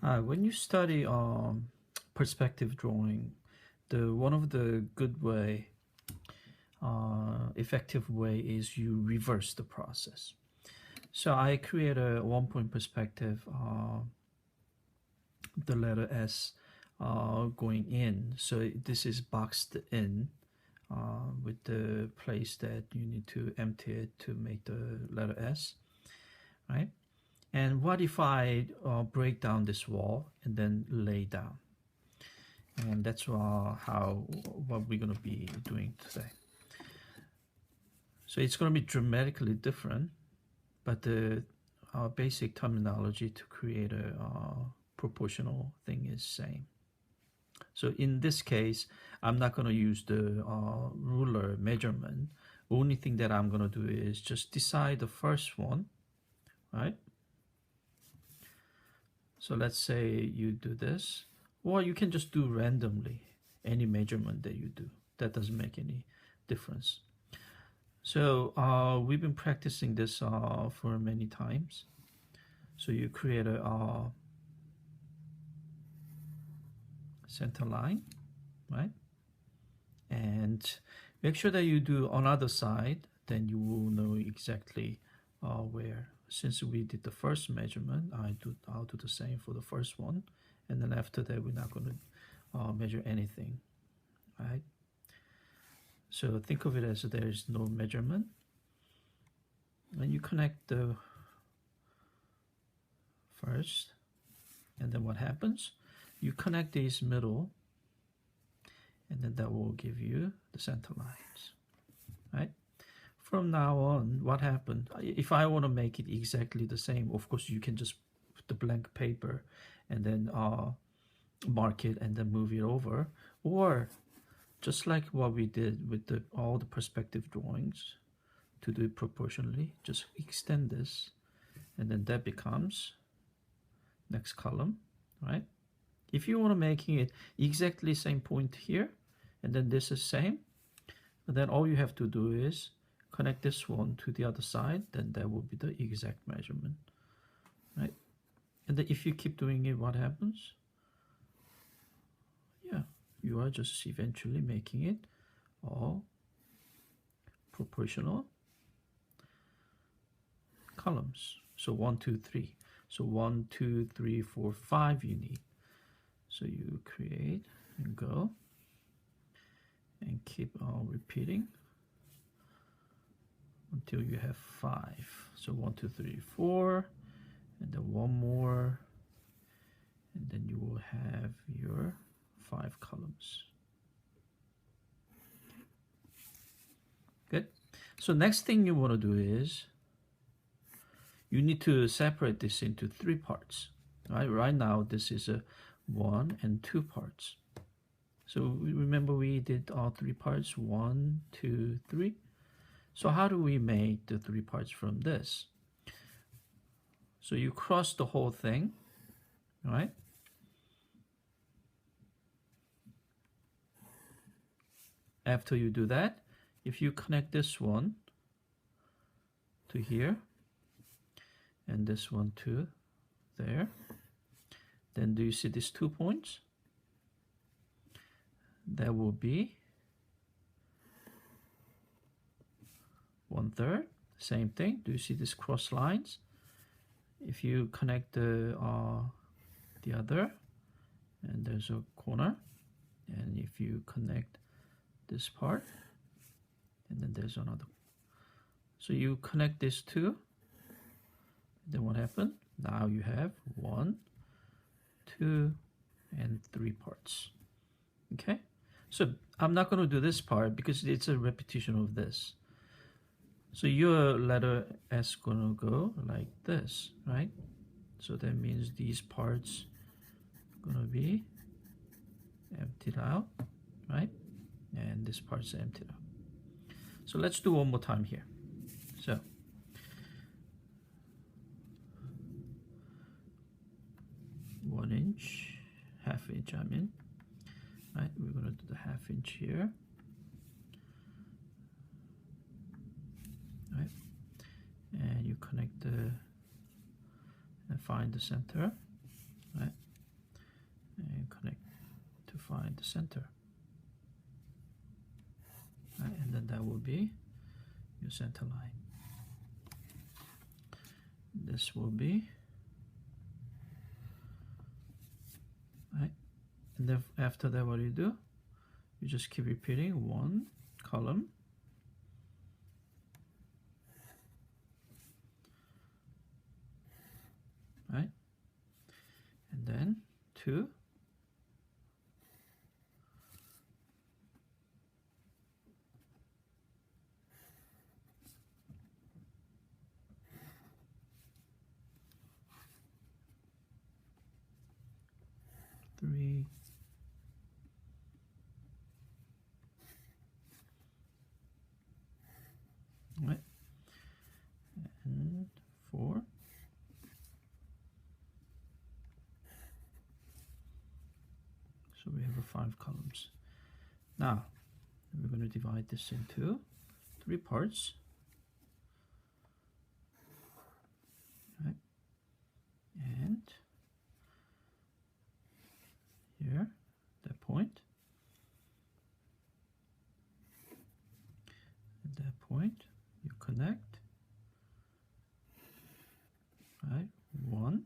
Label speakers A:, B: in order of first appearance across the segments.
A: When you study perspective drawing, the one of the good way, effective way is you reverse the process. So I create a 1 point perspective, the letter S going in. So this is boxed in with the place that you need to empty it to make the letter S, right? And what if I break down this wall and then lay down? And that's what we're going to be doing today. So it's going to be dramatically different, but the basic terminology to create a proportional thing is same. So in this case, I'm not going to use the ruler measurement. Only thing that I'm going to do is just decide the first one, right? So let's say you do this, or you can just do randomly any measurement that you do. That doesn't make any difference. So we've been practicing this for many times. So you create a center line, right? And make sure that you do on other side, then you will know exactly where. Since we did the first measurement, I'll do the same for the first one, and then after that we're not going to measure anything, right? So think of it as there is no measurement, and you connect the first, and then what happens? You connect these middle, and then that will give you the center lines, right? From now on, what happened? If I want to make it exactly the same, of course you can just put the blank paper and then mark it and then move it over, or just like what we did with all the perspective drawings, to do it proportionally, just extend this, and then that becomes next column, right? If you want to making it exactly same point here, and then this is same, then all you have to do is connect this one to the other side, then that will be the exact measurement, right? And then if you keep doing it, what happens? Yeah, you are just eventually making it all proportional columns. So 1, 2, 3. So 1, 2, 3, 4, 5 you need. So you create and go and keep on repeating until you have 5. So 1, 2, 3, 4, and then one more, and then you will have your 5 columns. Good. So next thing you want to do is you need to separate this into 3 parts. Right now this is a 1 and 2 parts. So remember we did all 3 parts, 1, 2, 3. So how do we make the 3 parts from this? So you cross the whole thing, right? After you do that, if you connect this one to here and this one to there, then do you see these 2 points? That will be 1/3. Same thing. Do you see these cross lines? If you connect the other, and there's a corner, and if you connect this part, and then there's another. So you connect these 2, then what happened? Now you have 1, 2, and 3 parts. Okay, so I'm not going to do this part because it's a repetition of this. So your letter S gonna go like this, right? So that means these parts gonna be emptied out, right? And this part's emptied out. So let's do one more time here. So 1 inch, 1/2 inch I mean, right? We're gonna do the 1/2 inch here. Right, and you connect the and find the center, right? and connect to find the center. Right, and then that will be your center line. This will be, right, and then after that, what do? You just keep repeating one column, right, and then 2, three, right, and 4, so we have 5 columns. Now we're going to divide this into 3 parts, right, and here, that point, at that point you connect, right, 1,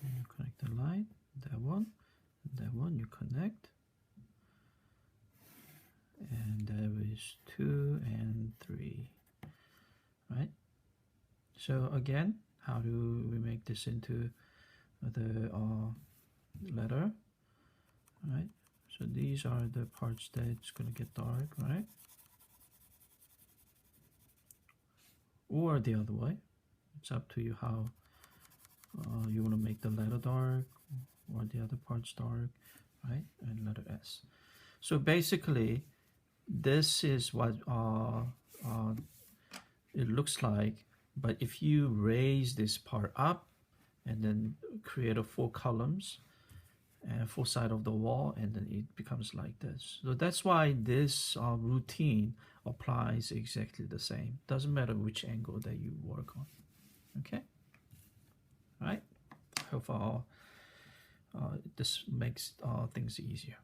A: and you connect the line, that one you connect, and there is 2 and 3, right? So again, how do we make this into the letter, right? So these are the parts that it's going to get dark, right? Or the other way. It's up to you how you want to make the letter dark or the other parts dark, right? And letter S. So basically, this is what it looks like. But if you raise this part up and then create 4 columns and 4 sides of the wall, and then it becomes like this. So that's why this routine applies exactly the same. Doesn't matter which angle that you work on. Okay. All right. Hope this makes things easier.